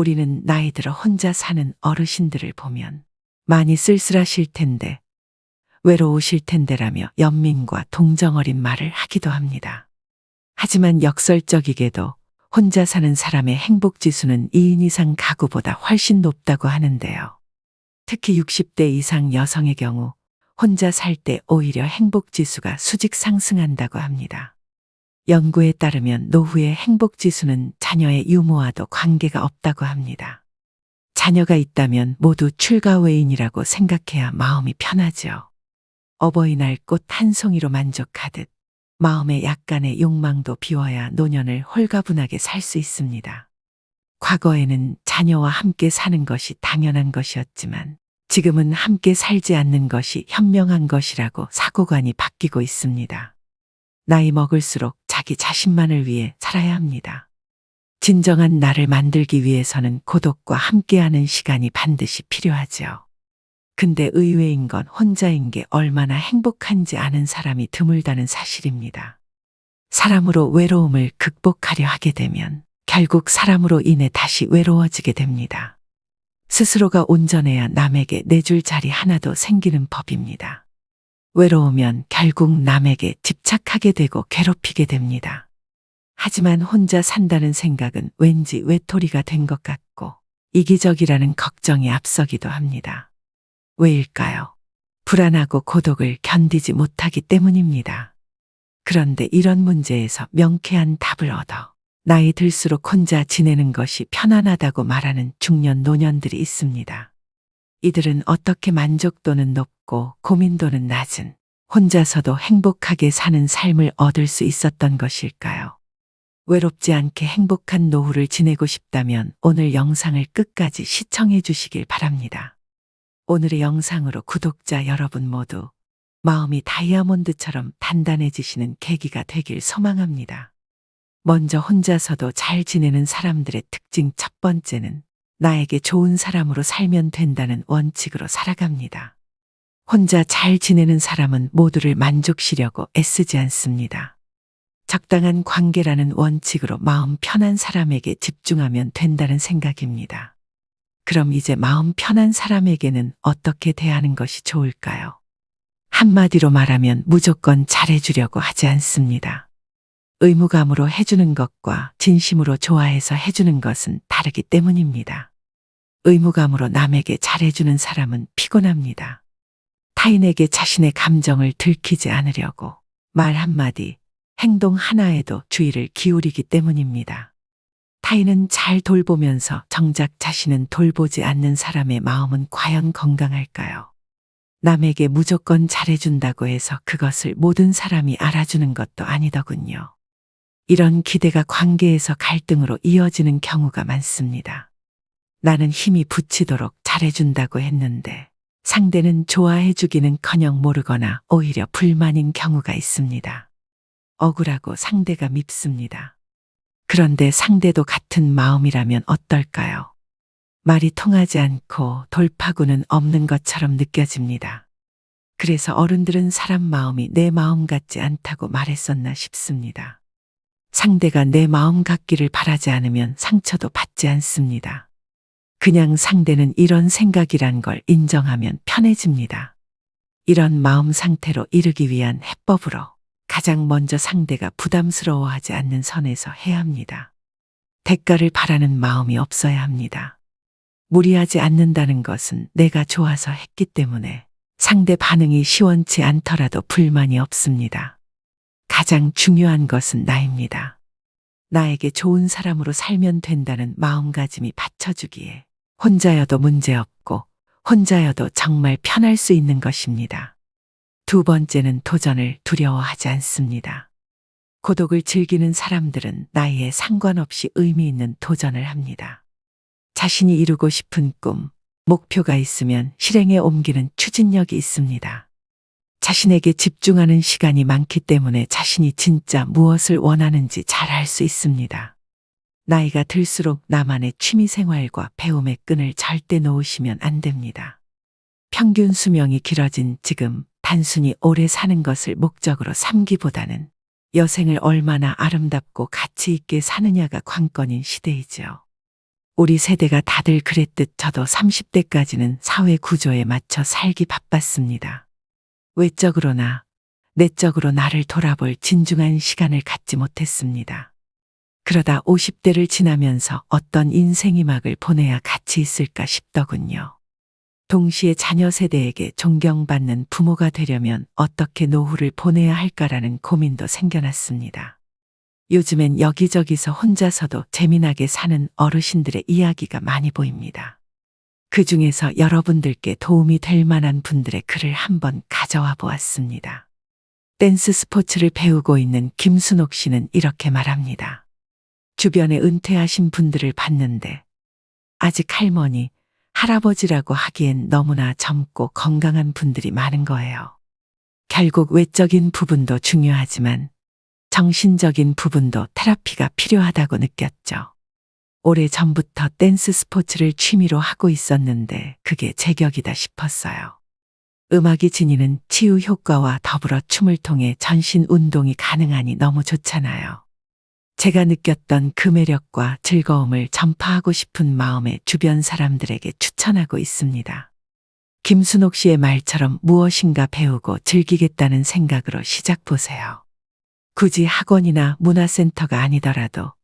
우리는 나이 들어 혼자 사는 어르신들을 보면 많이 쓸쓸하실 텐데, 외로우실 텐데라며 연민과 동정 어린 말을 하기도 합니다. 하지만 역설적이게도 혼자 사는 사람의 행복 지수는 2인 이상 가구보다 훨씬 높다고 하는데요. 특히 60대 이상 여성의 경우 혼자 살 때 오히려 행복 지수가 수직 상승한다고 합니다. 연구에 따르면 노후의 행복 지수는 자녀의 유무와도 관계가 없다고 합니다. 자녀가 있다면 모두 출가외인이라고 생각해야 마음이 편하죠. 어버이날 꽃 한 송이로 만족하듯 마음의 약간의 욕망도 비워야 노년을 홀가분하게 살 수 있습니다. 과거에는 자녀와 함께 사는 것이 당연한 것이었지만 지금은 함께 살지 않는 것이 현명한 것이라고 사고관이 바뀌고 있습니다. 나이 먹을수록 자기 자신만을 위해 살아야 합니다. 진정한 나를 만들기 위해서는 고독과 함께하는 시간이 반드시 필요하죠. 근데 의외인 건 혼자인 게 얼마나 행복한지 아는 사람이 드물다는 사실입니다. 사람으로 외로움을 극복하려 하게 되면 결국 사람으로 인해 다시 외로워지게 됩니다. 스스로가 온전해야 남에게 내줄 자리 하나도 생기는 법입니다. 외로우면 결국 남에게 집착하게 되고 괴롭히게 됩니다. 하지만 혼자 산다는 생각은 왠지 외톨이가 된 것 같고 이기적이라는 걱정이 앞서기도 합니다. 왜일까요? 불안하고 고독을 견디지 못하기 때문입니다. 그런데 이런 문제에서 명쾌한 답을 얻어 나이 들수록 혼자 지내는 것이 편안하다고 말하는 중년 노년들이 있습니다. 이들은 어떻게 만족도는 높고 고민도는 낮은 혼자서도 행복하게 사는 삶을 얻을 수 있었던 것일까요? 외롭지 않게 행복한 노후를 지내고 싶다면 오늘 영상을 끝까지 시청해 주시길 바랍니다. 오늘의 영상으로 구독자 여러분 모두 마음이 다이아몬드처럼 단단해지시는 계기가 되길 소망합니다. 먼저 혼자서도 잘 지내는 사람들의 특징 첫 번째는 나에게 좋은 사람으로 살면 된다는 원칙으로 살아갑니다. 혼자 잘 지내는 사람은 모두를 만족시려고 애쓰지 않습니다. 적당한 관계라는 원칙으로 마음 편한 사람에게 집중하면 된다는 생각입니다. 그럼 이제 마음 편한 사람에게는 어떻게 대하는 것이 좋을까요? 한마디로 말하면 무조건 잘해주려고 하지 않습니다. 의무감으로 해주는 것과 진심으로 좋아해서 해주는 것은 다르기 때문입니다. 의무감으로 남에게 잘해주는 사람은 피곤합니다. 타인에게 자신의 감정을 들키지 않으려고 말 한마디, 행동 하나에도 주의를 기울이기 때문입니다. 타인은 잘 돌보면서 정작 자신은 돌보지 않는 사람의 마음은 과연 건강할까요? 남에게 무조건 잘해준다고 해서 그것을 모든 사람이 알아주는 것도 아니더군요. 이런 기대가 관계에서 갈등으로 이어지는 경우가 많습니다. 나는 힘이 붙이도록 잘해준다고 했는데 상대는 좋아해주기는커녕 모르거나 오히려 불만인 경우가 있습니다. 억울하고 상대가 밉습니다. 그런데 상대도 같은 마음이라면 어떨까요? 말이 통하지 않고 돌파구는 없는 것처럼 느껴집니다. 그래서 어른들은 사람 마음이 내 마음 같지 않다고 말했었나 싶습니다. 상대가 내 마음 같기를 바라지 않으면 상처도 받지 않습니다. 그냥 상대는 이런 생각이란 걸 인정하면 편해집니다. 이런 마음 상태로 이르기 위한 해법으로 가장 먼저 상대가 부담스러워하지 않는 선에서 해야 합니다. 대가를 바라는 마음이 없어야 합니다. 무리하지 않는다는 것은 내가 좋아서 했기 때문에 상대 반응이 시원치 않더라도 불만이 없습니다. 가장 중요한 것은 나입니다. 나에게 좋은 사람으로 살면 된다는 마음가짐이 받쳐주기에 혼자여도 문제없고 혼자여도 정말 편할 수 있는 것입니다. 두 번째는 도전을 두려워하지 않습니다. 고독을 즐기는 사람들은 나이에 상관없이 의미 있는 도전을 합니다. 자신이 이루고 싶은 꿈, 목표가 있으면 실행에 옮기는 추진력이 있습니다. 자신에게 집중하는 시간이 많기 때문에 자신이 진짜 무엇을 원하는지 잘 알 수 있습니다. 나이가 들수록 나만의 취미생활과 배움의 끈을 절대 놓으시면 안 됩니다. 평균 수명이 길어진 지금 단순히 오래 사는 것을 목적으로 삼기보다는 여생을 얼마나 아름답고 가치 있게 사느냐가 관건인 시대이죠. 우리 세대가 다들 그랬듯 저도 30대까지는 사회 구조에 맞춰 살기 바빴습니다. 외적으로나 내적으로 나를 돌아볼 진중한 시간을 갖지 못했습니다. 그러다 50대를 지나면서 어떤 인생이 막을 보내야 가치 있을까 싶더군요. 동시에 자녀 세대에게 존경받는 부모가 되려면 어떻게 노후를 보내야 할까라는 고민도 생겨났습니다. 요즘엔 여기저기서 혼자서도 재미나게 사는 어르신들의 이야기가 많이 보입니다. 그 중에서 여러분들께 도움이 될 만한 분들의 글을 한번 가져와 보았습니다. 댄스 스포츠를 배우고 있는 김순옥 씨는 이렇게 말합니다. 주변에 은퇴하신 분들을 봤는데 아직 할머니, 할아버지라고 하기엔 너무나 젊고 건강한 분들이 많은 거예요. 결국 외적인 부분도 중요하지만 정신적인 부분도 테라피가 필요하다고 느꼈죠. 오래전부터 댄스 스포츠를 취미로 하고 있었는데 그게 제격이다 싶었어요. 음악이 지니는 치유 효과와 더불어 춤을 통해 전신 운동이 가능하니 너무 좋잖아요. 제가 느꼈던 그 매력과 즐거움을 전파하고 싶은 마음에 주변 사람들에게 추천하고 있습니다. 김순옥 씨의 말처럼 무엇인가 배우고 즐기겠다는 생각으로 시작보세요. 굳이 학원이나 문화센터가 아니더라도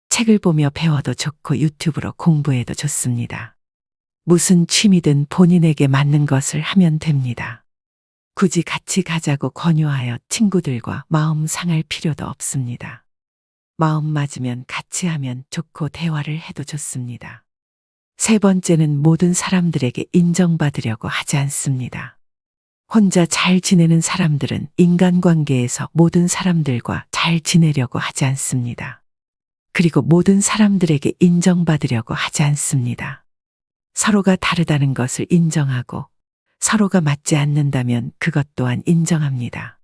책을 보며 배워도 좋고 유튜브로 공부해도 좋습니다. 무슨 취미든 본인에게 맞는 것을 하면 됩니다. 굳이 같이 가자고 권유하여 친구들과 마음 상할 필요도 없습니다. 마음 맞으면 같이 하면 좋고 대화를 해도 좋습니다. 세 번째는 모든 사람들에게 인정받으려고 하지 않습니다. 혼자 잘 지내는 사람들은 인간관계에서 모든 사람들과 잘 지내려고 하지 않습니다. 그리고 모든 사람들에게 인정받으려고 하지 않습니다. 서로가 다르다는 것을 인정하고 서로가 맞지 않는다면 그것 또한 인정합니다.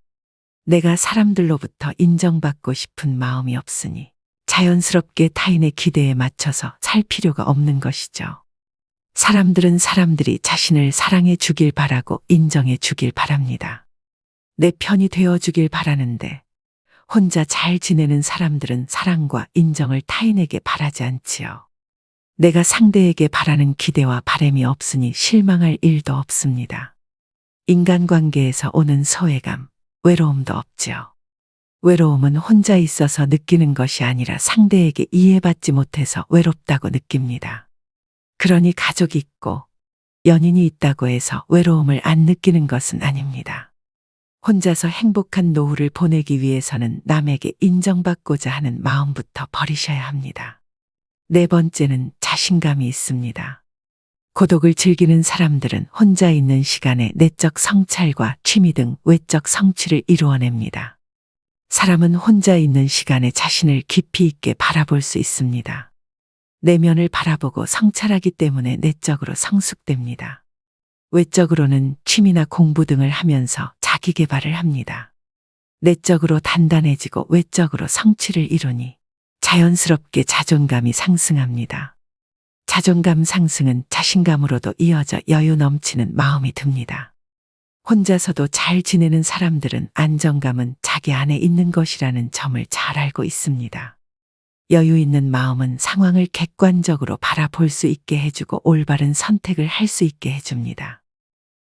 내가 사람들로부터 인정받고 싶은 마음이 없으니 자연스럽게 타인의 기대에 맞춰서 살 필요가 없는 것이죠. 사람들은 사람들이 자신을 사랑해 주길 바라고 인정해 주길 바랍니다. 내 편이 되어 주길 바라는데 혼자 잘 지내는 사람들은 사랑과 인정을 타인에게 바라지 않지요. 내가 상대에게 바라는 기대와 바람이 없으니 실망할 일도 없습니다. 인간관계에서 오는 소외감, 외로움도 없지요. 외로움은 혼자 있어서 느끼는 것이 아니라 상대에게 이해받지 못해서 외롭다고 느낍니다. 그러니 가족이 있고 연인이 있다고 해서 외로움을 안 느끼는 것은 아닙니다. 혼자서 행복한 노후를 보내기 위해서는 남에게 인정받고자 하는 마음부터 버리셔야 합니다. 네 번째는 자신감이 있습니다. 고독을 즐기는 사람들은 혼자 있는 시간에 내적 성찰과 취미 등 외적 성취를 이루어냅니다. 사람은 혼자 있는 시간에 자신을 깊이 있게 바라볼 수 있습니다. 내면을 바라보고 성찰하기 때문에 내적으로 성숙됩니다. 외적으로는 취미나 공부 등을 하면서 자기 개발을 합니다. 내적으로 단단해지고 외적으로 성취를 이루니 자연스럽게 자존감이 상승합니다. 자존감 상승은 자신감으로도 이어져 여유 넘치는 마음이 듭니다. 혼자서도 잘 지내는 사람들은 안정감은 자기 안에 있는 것이라는 점을 잘 알고 있습니다. 여유 있는 마음은 상황을 객관적으로 바라볼 수 있게 해주고 올바른 선택을 할 수 있게 해줍니다.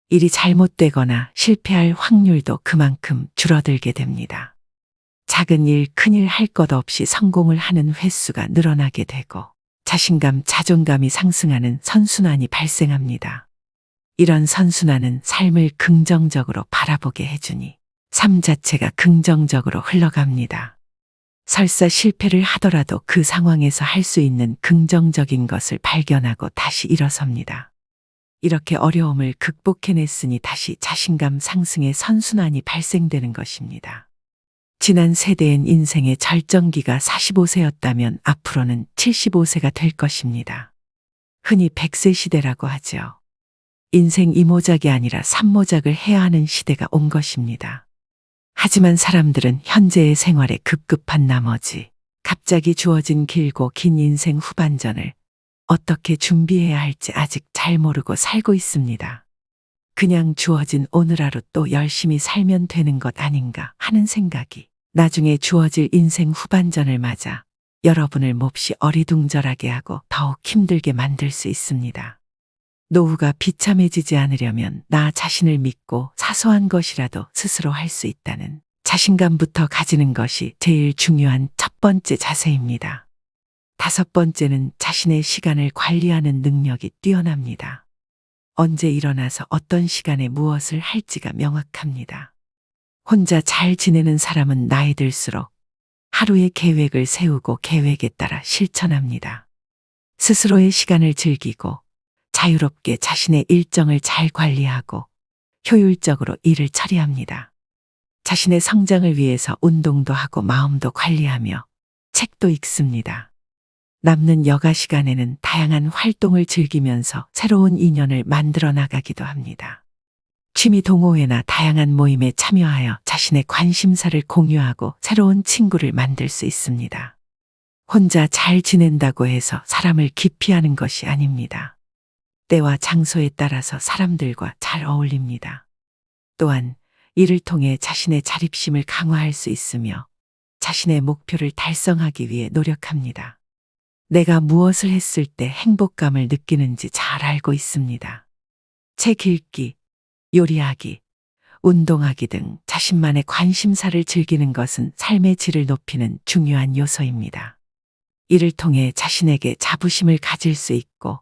일이 잘못되거나 실패할 확률도 그만큼 줄어들게 됩니다. 작은 일, 큰일 할 것 없이 성공을 하는 횟수가 늘어나게 되고 자신감, 자존감이 상승하는 선순환이 발생합니다. 이런 선순환은 삶을 긍정적으로 바라보게 해주니 삶 자체가 긍정적으로 흘러갑니다. 설사 실패를 하더라도 그 상황에서 할 수 있는 긍정적인 것을 발견하고 다시 일어섭니다. 이렇게 어려움을 극복해냈으니 다시 자신감 상승의 선순환이 발생되는 것입니다. 지난 세대엔 인생의 절정기가 45세였다면 앞으로는 75세가 될 것입니다. 흔히 100세 시대라고 하죠. 인생 이모작이 아니라 삼모작을 해야 하는 시대가 온 것입니다. 하지만 사람들은 현재의 생활에 급급한 나머지 갑자기 주어진 길고 긴 인생 후반전을 어떻게 준비해야 할지 아직 잘 모르고 살고 있습니다. 그냥 주어진 오늘 하루 또 열심히 살면 되는 것 아닌가 하는 생각이 나중에 주어질 인생 후반전을 맞아 여러분을 몹시 어리둥절하게 하고 더욱 힘들게 만들 수 있습니다. 노후가 비참해지지 않으려면 나 자신을 믿고 사소한 것이라도 스스로 할 수 있다는 자신감부터 가지는 것이 제일 중요한 첫 번째 자세입니다. 다섯 번째는 자신의 시간을 관리하는 능력이 뛰어납니다. 언제 일어나서 어떤 시간에 무엇을 할지가 명확합니다. 혼자 잘 지내는 사람은 나이 들수록 하루의 계획을 세우고 계획에 따라 실천합니다. 스스로의 시간을 즐기고 자유롭게 자신의 일정을 잘 관리하고 효율적으로 일을 처리합니다. 자신의 성장을 위해서 운동도 하고 마음도 관리하며 책도 읽습니다. 남는 여가 시간에는 다양한 활동을 즐기면서 새로운 인연을 만들어 나가기도 합니다. 취미 동호회나 다양한 모임에 참여하여 자신의 관심사를 공유하고 새로운 친구를 만들 수 있습니다. 혼자 잘 지낸다고 해서 사람을 기피하는 것이 아닙니다. 때와 장소에 따라서 사람들과 잘 어울립니다. 또한 이를 통해 자신의 자립심을 강화할 수 있으며 자신의 목표를 달성하기 위해 노력합니다. 내가 무엇을 했을 때 행복감을 느끼는지 잘 알고 있습니다. 책 읽기, 요리하기, 운동하기 등 자신만의 관심사를 즐기는 것은 삶의 질을 높이는 중요한 요소입니다. 이를 통해 자신에게 자부심을 가질 수 있고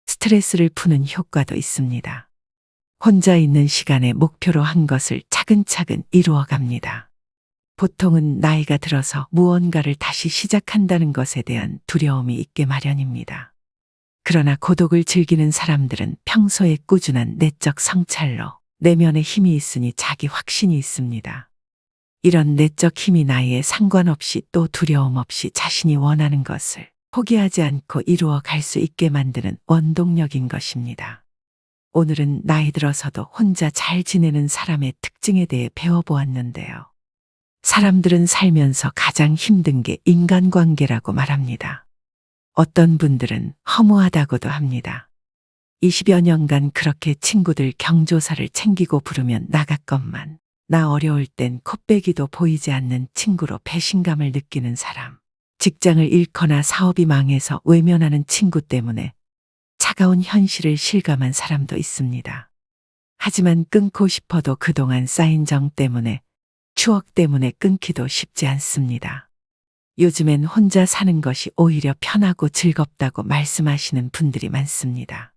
스트레스를 푸는 효과도 있습니다. 혼자 있는 시간에 목표로 한 것을 차근차근 이루어 갑니다. 보통은 나이가 들어서 무언가를 다시 시작한다는 것에 대한 두려움이 있게 마련입니다. 그러나 고독을 즐기는 사람들은 평소에 꾸준한 내적 성찰로 내면에 힘이 있으니 자기 확신이 있습니다. 이런 내적 힘이 나이에 상관없이 또 두려움 없이 자신이 원하는 것을 포기하지 않고 이루어 갈 수 있게 만드는 원동력인 것입니다. 오늘은 나이 들어서도 혼자 잘 지내는 사람의 특징에 대해 배워보았는데요. 사람들은 살면서 가장 힘든 게 인간관계라고 말합니다. 어떤 분들은 허무하다고도 합니다. 20여 년간 그렇게 친구들 경조사를 챙기고 부르면 나갔건만 나 어려울 땐 코빼기도 보이지 않는 친구로 배신감을 느끼는 사람, 직장을 잃거나 사업이 망해서 외면하는 친구 때문에 차가운 현실을 실감한 사람도 있습니다. 하지만 끊고 싶어도 그동안 쌓인 정 때문에 추억 때문에 끊기도 쉽지 않습니다. 요즘엔 혼자 사는 것이 오히려 편하고 즐겁다고 말씀하시는 분들이 많습니다.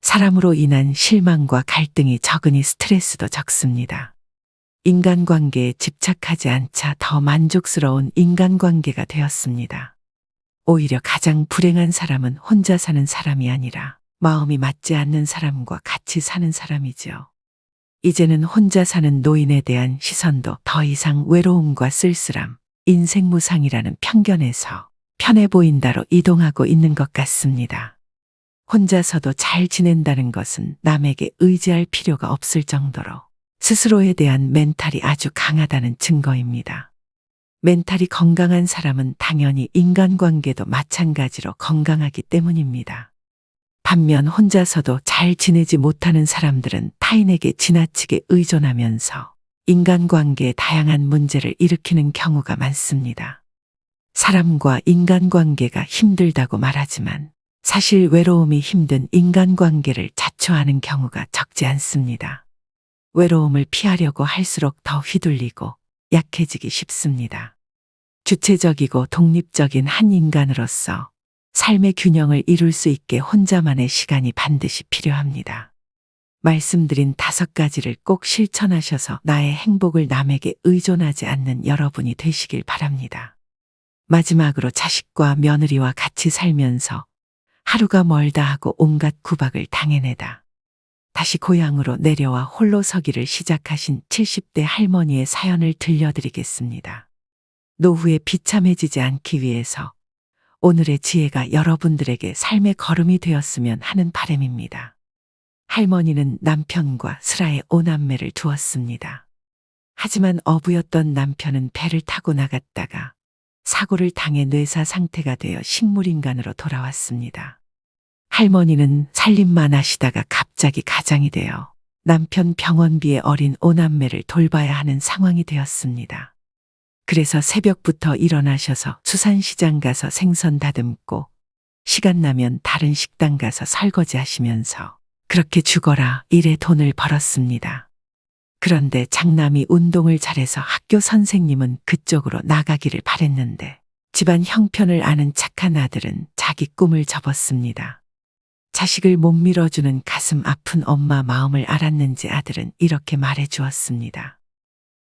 사람으로 인한 실망과 갈등이 적으니 스트레스도 적습니다. 인간관계에 집착하지 않자 더 만족스러운 인간관계가 되었습니다. 오히려 가장 불행한 사람은 혼자 사는 사람이 아니라 마음이 맞지 않는 사람과 같이 사는 사람이죠. 이제는 혼자 사는 노인에 대한 시선도 더 이상 외로움과 쓸쓸함, 인생무상이라는 편견에서 편해 보인다로 이동하고 있는 것 같습니다. 혼자서도 잘 지낸다는 것은 남에게 의지할 필요가 없을 정도로 스스로에 대한 멘탈이 아주 강하다는 증거입니다. 멘탈이 건강한 사람은 당연히 인간관계도 마찬가지로 건강하기 때문입니다. 반면 혼자서도 잘 지내지 못하는 사람들은 타인에게 지나치게 의존하면서 인간관계에 다양한 문제를 일으키는 경우가 많습니다. 사람과 인간관계가 힘들다고 말하지만 사실 외로움이 힘든 인간관계를 자초하는 경우가 적지 않습니다. 외로움을 피하려고 할수록 더 휘둘리고 약해지기 쉽습니다. 주체적이고 독립적인 한 인간으로서 삶의 균형을 이룰 수 있게 혼자만의 시간이 반드시 필요합니다. 말씀드린 5가지를 꼭 실천하셔서 나의 행복을 남에게 의존하지 않는 여러분이 되시길 바랍니다. 마지막으로 자식과 며느리와 같이 살면서 하루가 멀다 하고 온갖 구박을 당해내다 다시 고향으로 내려와 홀로 서기를 시작하신 70대 할머니의 사연을 들려드리겠습니다. 노후에 비참해지지 않기 위해서 오늘의 지혜가 여러분들에게 삶의 걸음이 되었으면 하는 바람입니다. 할머니는 남편과 슬하에 5남매를 두었습니다. 하지만 어부였던 남편은 배를 타고 나갔다가 사고를 당해 뇌사 상태가 되어 식물인간으로 돌아왔습니다. 할머니는 살림만 하시다가 갑자기 가장이 되어 남편 병원비에 어린 5남매를 돌봐야 하는 상황이 되었습니다. 그래서 새벽부터 일어나셔서 수산시장 가서 생선 다듬고 시간 나면 다른 식당 가서 설거지 하시면서 그렇게 죽어라 일에 돈을 벌었습니다. 그런데 장남이 운동을 잘해서 학교 선생님은 그쪽으로 나가기를 바랬는데 집안 형편을 아는 착한 아들은 자기 꿈을 접었습니다. 자식을 못 밀어주는 가슴 아픈 엄마 마음을 알았는지 아들은 이렇게 말해 주었습니다.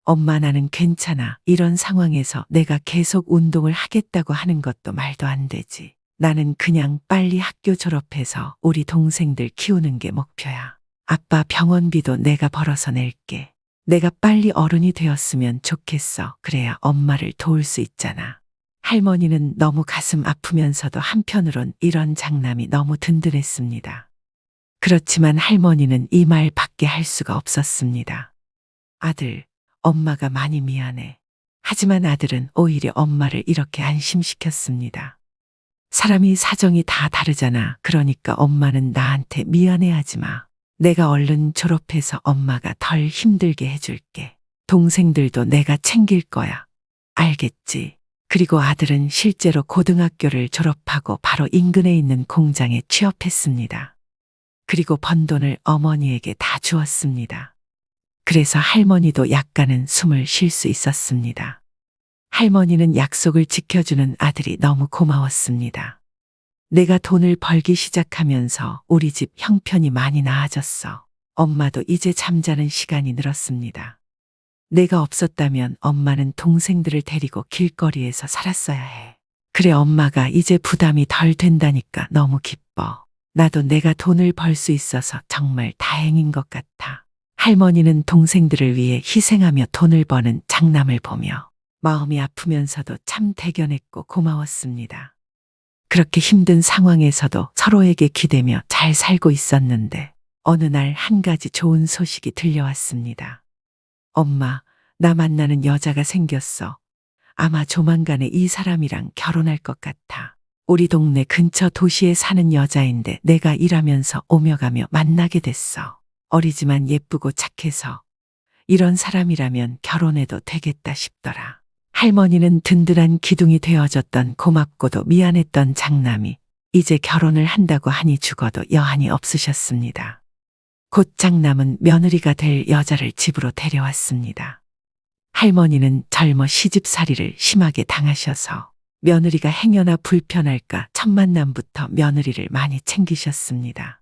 엄마 나는 괜찮아. 이런 상황에서 내가 계속 운동을 하겠다고 하는 것도 말도 안 되지. 나는 그냥 빨리 학교 졸업해서 우리 동생들 키우는 게 목표야. 아빠 병원비도 내가 벌어서 낼게. 내가 빨리 어른이 되었으면 좋겠어. 그래야 엄마를 도울 수 있잖아. 할머니는 너무 가슴 아프면서도 한편으론 이런 장남이 너무 든든했습니다. 그렇지만 할머니는 이 말밖에 할 수가 없었습니다. 아들, 엄마가 많이 미안해. 하지만 아들은 오히려 엄마를 이렇게 안심시켰습니다. 사람이 사정이 다 다르잖아. 그러니까 엄마는 나한테 미안해하지 마. 내가 얼른 졸업해서 엄마가 덜 힘들게 해줄게. 동생들도 내가 챙길 거야. 알겠지? 그리고 아들은 실제로 고등학교를 졸업하고 바로 인근에 있는 공장에 취업했습니다. 그리고 번 돈을 어머니에게 다 주었습니다. 그래서 할머니도 약간은 숨을 쉴 수 있었습니다. 할머니는 약속을 지켜주는 아들이 너무 고마웠습니다. 내가 돈을 벌기 시작하면서 우리 집 형편이 많이 나아졌어. 엄마도 이제 잠자는 시간이 늘었습니다. 내가 없었다면 엄마는 동생들을 데리고 길거리에서 살았어야 해. 그래 엄마가 이제 부담이 덜 된다니까 너무 기뻐. 나도 내가 돈을 벌 수 있어서 정말 다행인 것 같아. 할머니는 동생들을 위해 희생하며 돈을 버는 장남을 보며 마음이 아프면서도 참 대견했고 고마웠습니다. 그렇게 힘든 상황에서도 서로에게 기대며 잘 살고 있었는데 어느 날 한 가지 좋은 소식이 들려왔습니다. 엄마, 나 만나는 여자가 생겼어. 아마 조만간에 이 사람이랑 결혼할 것 같아. 우리 동네 근처 도시에 사는 여자인데 내가 일하면서 오며 가며 만나게 됐어. 어리지만 예쁘고 착해서 이런 사람이라면 결혼해도 되겠다 싶더라. 할머니는 든든한 기둥이 되어줬던 고맙고도 미안했던 장남이 이제 결혼을 한다고 하니 죽어도 여한이 없으셨습니다. 곧 장남은 며느리가 될 여자를 집으로 데려왔습니다. 할머니는 젊어 시집살이를 심하게 당하셔서 며느리가 행여나 불편할까 첫 만남부터 며느리를 많이 챙기셨습니다.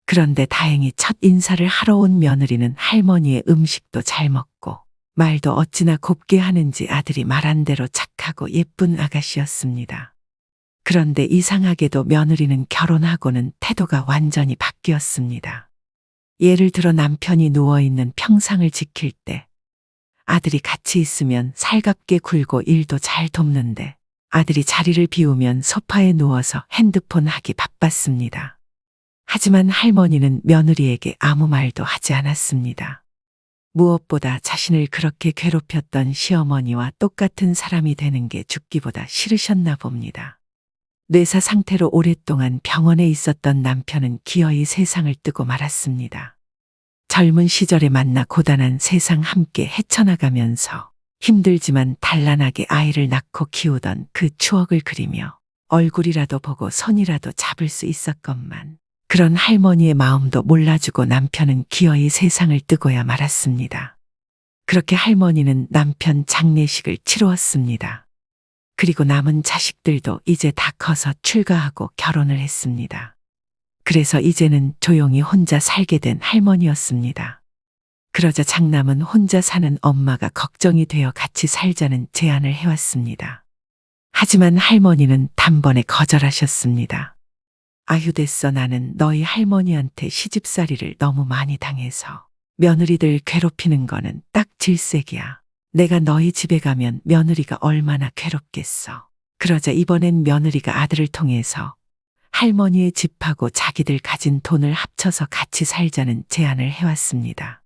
그런데 다행히 첫 인사를 하러 온 며느리는 할머니의 음식도 잘 먹고 말도 어찌나 곱게 하는지 아들이 말한 대로 착하고 예쁜 아가씨였습니다. 그런데 이상하게도 며느리는 결혼하고는 태도가 완전히 바뀌었습니다. 예를 들어 남편이 누워있는 평상을 지킬 때 아들이 같이 있으면 살갑게 굴고 일도 잘 돕는데 아들이 자리를 비우면 소파에 누워서 핸드폰 하기 바빴습니다. 하지만 할머니는 며느리에게 아무 말도 하지 않았습니다. 무엇보다 자신을 그렇게 괴롭혔던 시어머니와 똑같은 사람이 되는 게 죽기보다 싫으셨나 봅니다. 뇌사 상태로 오랫동안 병원에 있었던 남편은 기어이 세상을 뜨고 말았습니다. 젊은 시절에 만나 고단한 세상 함께 헤쳐나가면서 힘들지만 단란하게 아이를 낳고 키우던 그 추억을 그리며 얼굴이라도 보고 손이라도 잡을 수 있었건만 그런 할머니의 마음도 몰라주고 남편은 기어이 세상을 뜨고야 말았습니다. 그렇게 할머니는 남편 장례식을 치루었습니다. 그리고 남은 자식들도 이제 다 커서 출가하고 결혼을 했습니다. 그래서 이제는 조용히 혼자 살게 된 할머니였습니다. 그러자 장남은 혼자 사는 엄마가 걱정이 되어 같이 살자는 제안을 해왔습니다. 하지만 할머니는 단번에 거절하셨습니다. 아휴 됐어. 나는 너희 할머니한테 시집살이를 너무 많이 당해서 며느리들 괴롭히는 거는 딱 질색이야. 내가 너희 집에 가면 며느리가 얼마나 괴롭겠어. 그러자 이번엔 며느리가 아들을 통해서 할머니의 집하고 자기들 가진 돈을 합쳐서 같이 살자는 제안을 해왔습니다.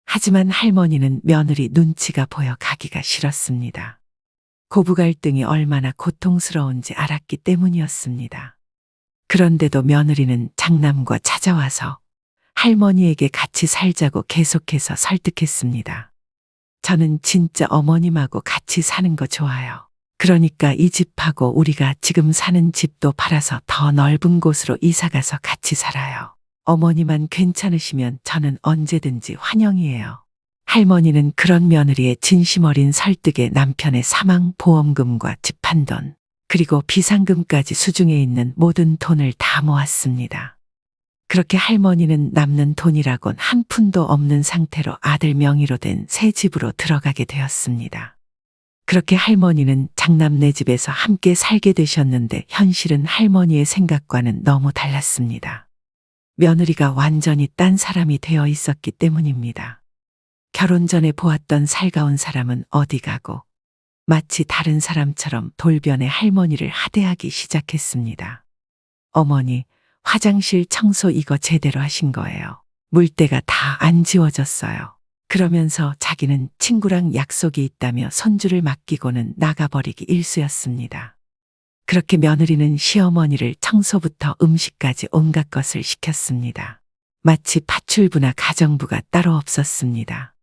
하지만 할머니는 며느리 눈치가 보여 가기가 싫었습니다. 고부 갈등이 얼마나 고통스러운지 알았기 때문이었습니다. 그런데도 며느리는 장남과 찾아와서 할머니에게 같이 살자고 계속해서 설득했습니다. 저는 진짜 어머님하고 같이 사는 거 좋아요. 그러니까 이 집하고 우리가 지금 사는 집도 팔아서 더 넓은 곳으로 이사 가서 같이 살아요. 어머니만 괜찮으시면 저는 언제든지 환영이에요. 할머니는 그런 며느리의 진심 어린 설득에 남편의 사망 보험금과 집 한 돈, 그리고 비상금까지 수중에 있는 모든 돈을 다 모았습니다. 그렇게 할머니는 남는 돈이라곤 한 푼도 없는 상태로 아들 명의로 된 새 집으로 들어가게 되었습니다. 그렇게 할머니는 장남네 집에서 함께 살게 되셨는데 현실은 할머니의 생각과는 너무 달랐습니다. 며느리가 완전히 딴 사람이 되어 있었기 때문입니다. 결혼 전에 보았던 살가운 사람은 어디 가고 마치 다른 사람처럼 돌변해 할머니를 하대하기 시작했습니다. 어머니, 화장실 청소 이거 제대로 하신 거예요. 물때가 다 안 지워졌어요. 그러면서 자기는 친구랑 약속이 있다며 손주를 맡기고는 나가버리기 일쑤였습니다. 그렇게 며느리는 시어머니를 청소부터 음식까지 온갖 것을 시켰습니다. 마치 파출부나 가정부가 따로 없었습니다.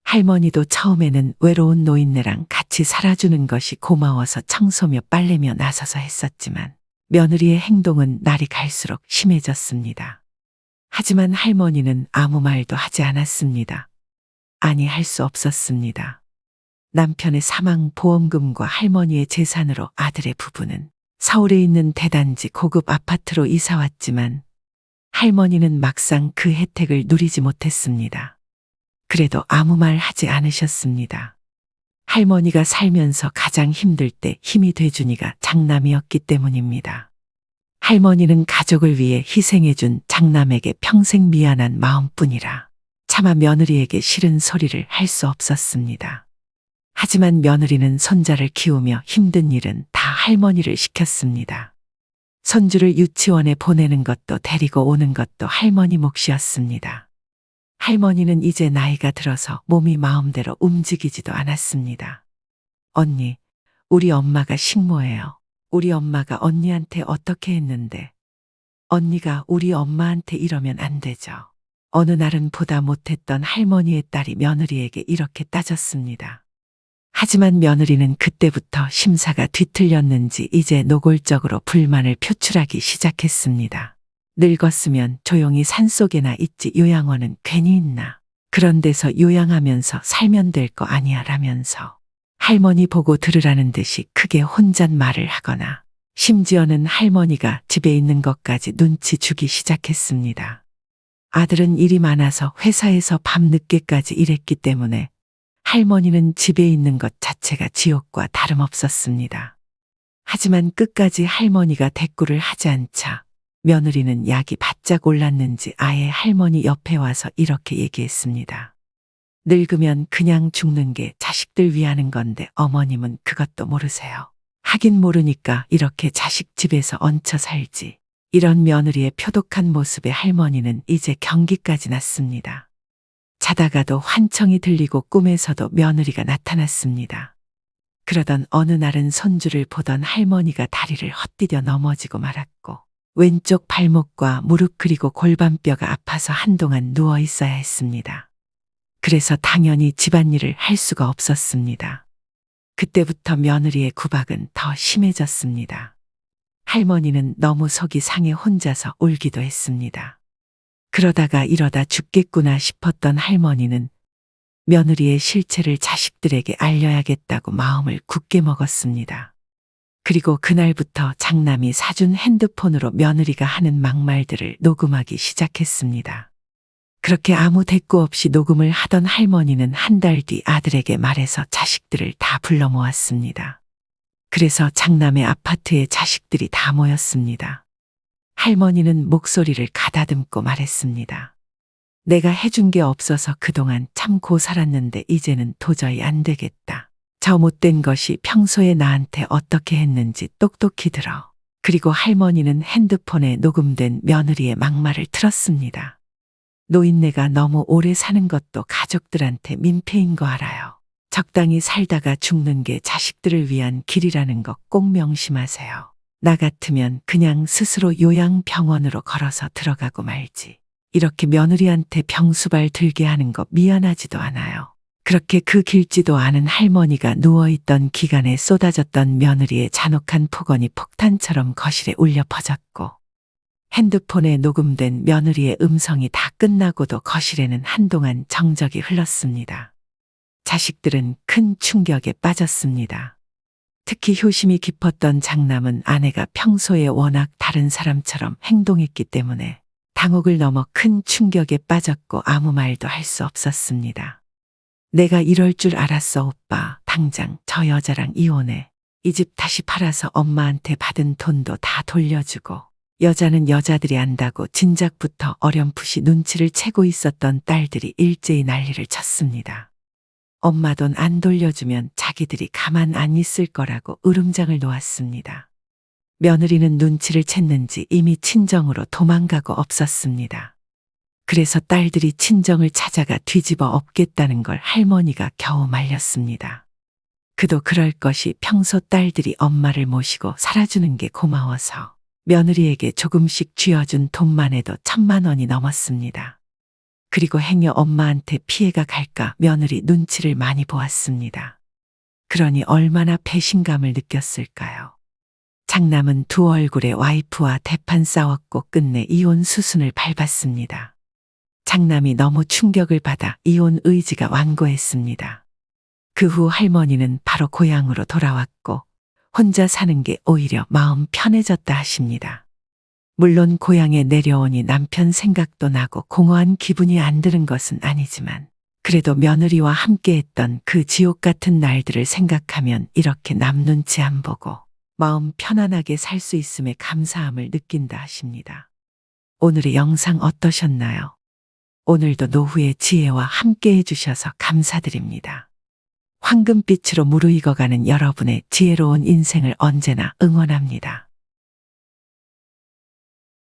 할머니도 처음에는 외로운 노인네랑 같이 살아주는 것이 고마워서 청소며 빨래며 나서서 했었지만 며느리의 행동은 날이 갈수록 심해졌습니다. 하지만 할머니는 아무 말도 하지 않았습니다. 아니, 할 수 없었습니다. 남편의 사망 보험금과 할머니의 재산으로 아들의 부부는 서울에 있는 대단지 고급 아파트로 이사 왔지만 할머니는 막상 그 혜택을 누리지 못했습니다. 그래도 아무 말 하지 않으셨습니다. 할머니가 살면서 가장 힘들 때 힘이 돼주니가 장남이었기 때문입니다. 할머니는 가족을 위해 희생해준 장남에게 평생 미안한 마음뿐이라 차마 며느리에게 싫은 소리를 할 수 없었습니다. 하지만 며느리는 손자를 키우며 힘든 일은 다 할머니를 시켰습니다. 손주를 유치원에 보내는 것도 데리고 오는 것도 할머니 몫이었습니다. 할머니는 이제 나이가 들어서 몸이 마음대로 움직이지도 않았습니다. 언니, 우리 엄마가 식모예요. 우리 엄마가 언니한테 어떻게 했는데 언니가 우리 엄마한테 이러면 안 되죠. 어느 날은 보다 못했던 할머니의 딸이 며느리에게 이렇게 따졌습니다. 하지만 며느리는 그때부터 심사가 뒤틀렸는지 이제 노골적으로 불만을 표출하기 시작했습니다. 늙었으면 조용히 산속에나 있지 요양원은 괜히 있나. 그런 데서 요양하면서 살면 될 거 아니야 라면서 할머니 보고 들으라는 듯이 크게 혼잣말을 하거나 심지어는 할머니가 집에 있는 것까지 눈치 주기 시작했습니다. 아들은 일이 많아서 회사에서 밤늦게까지 일했기 때문에 할머니는 집에 있는 것 자체가 지옥과 다름없었습니다. 하지만 끝까지 할머니가 대꾸를 하지 않자 며느리는 약이 바짝 올랐는지 아예 할머니 옆에 와서 이렇게 얘기했습니다. 늙으면 그냥 죽는 게 자식들 위하는 건데 어머님은 그것도 모르세요. 하긴 모르니까 이렇게 자식 집에서 얹혀 살지. 이런 며느리의 표독한 모습에 할머니는 이제 경기까지 났습니다. 자다가도 환청이 들리고 꿈에서도 며느리가 나타났습니다. 그러던 어느 날은 손주를 보던 할머니가 다리를 헛디뎌 넘어지고 말았고 왼쪽 발목과 무릎 그리고 골반뼈가 아파서 한동안 누워 있어야 했습니다. 그래서 당연히 집안일을 할 수가 없었습니다. 그때부터 며느리의 구박은 더 심해졌습니다. 할머니는 너무 속이 상해 혼자서 울기도 했습니다. 그러다가 이러다 죽겠구나 싶었던 할머니는 며느리의 실체를 자식들에게 알려야겠다고 마음을 굳게 먹었습니다. 그리고 그날부터 장남이 사준 핸드폰으로 며느리가 하는 막말들을 녹음하기 시작했습니다. 그렇게 아무 대꾸 없이 녹음을 하던 할머니는 한 달 뒤 아들에게 말해서 자식들을 다 불러 모았습니다. 그래서 장남의 아파트에 자식들이 다 모였습니다. 할머니는 목소리를 가다듬고 말했습니다. 내가 해준 게 없어서 그동안 참고 살았는데 이제는 도저히 안 되겠다. 저 못된 것이 평소에 나한테 어떻게 했는지 똑똑히 들어. 그리고 할머니는 핸드폰에 녹음된 며느리의 막말을 틀었습니다. 노인네가 너무 오래 사는 것도 가족들한테 민폐인 거 알아요. 적당히 살다가 죽는 게 자식들을 위한 길이라는 거 꼭 명심하세요. 나 같으면 그냥 스스로 요양병원으로 걸어서 들어가고 말지. 이렇게 며느리한테 병수발 들게 하는 거 미안하지도 않아요. 그렇게 그 길지도 않은 할머니가 누워있던 기간에 쏟아졌던 며느리의 잔혹한 폭언이 폭탄처럼 거실에 울려 퍼졌고 핸드폰에 녹음된 며느리의 음성이 다 끝나고도 거실에는 한동안 정적이 흘렀습니다. 자식들은 큰 충격에 빠졌습니다. 특히 효심이 깊었던 장남은 아내가 평소에 워낙 다른 사람처럼 행동했기 때문에 당혹을 넘어 큰 충격에 빠졌고 아무 말도 할 수 없었습니다. 내가 이럴 줄 알았어, 오빠. 당장 저 여자랑 이혼해. 이 집 다시 팔아서 엄마한테 받은 돈도 다 돌려주고. 여자는 여자들이 안다고 진작부터 어렴풋이 눈치를 채고 있었던 딸들이 일제히 난리를 쳤습니다. 엄마 돈 안 돌려주면 자기들이 가만 안 있을 거라고 으름장을 놓았습니다. 며느리는 눈치를 챘는지 이미 친정으로 도망가고 없었습니다. 그래서 딸들이 친정을 찾아가 뒤집어 엎겠다는 걸 할머니가 겨우 말렸습니다. 그도 그럴 것이 평소 딸들이 엄마를 모시고 살아주는 게 고마워서 며느리에게 조금씩 쥐어준 돈만 해도 1,000만 원이 넘었습니다. 그리고 행여 엄마한테 피해가 갈까 며느리 눈치를 많이 보았습니다. 그러니 얼마나 배신감을 느꼈을까요? 장남은 두 얼굴에 와이프와 대판 싸웠고 끝내 이혼 수순을 밟았습니다. 장남이 너무 충격을 받아 이혼 의지가 완고했습니다. 그 후 할머니는 바로 고향으로 돌아왔고 혼자 사는 게 오히려 마음 편해졌다 하십니다. 물론 고향에 내려오니 남편 생각도 나고 공허한 기분이 안 드는 것은 아니지만 그래도 며느리와 함께했던 그 지옥 같은 날들을 생각하면 이렇게 남 눈치 안 보고 마음 편안하게 살 수 있음에 감사함을 느낀다 하십니다. 오늘의 영상 어떠셨나요? 오늘도 노후의 지혜와 함께 해주셔서 감사드립니다. 황금빛으로 무르익어가는 여러분의 지혜로운 인생을 언제나 응원합니다.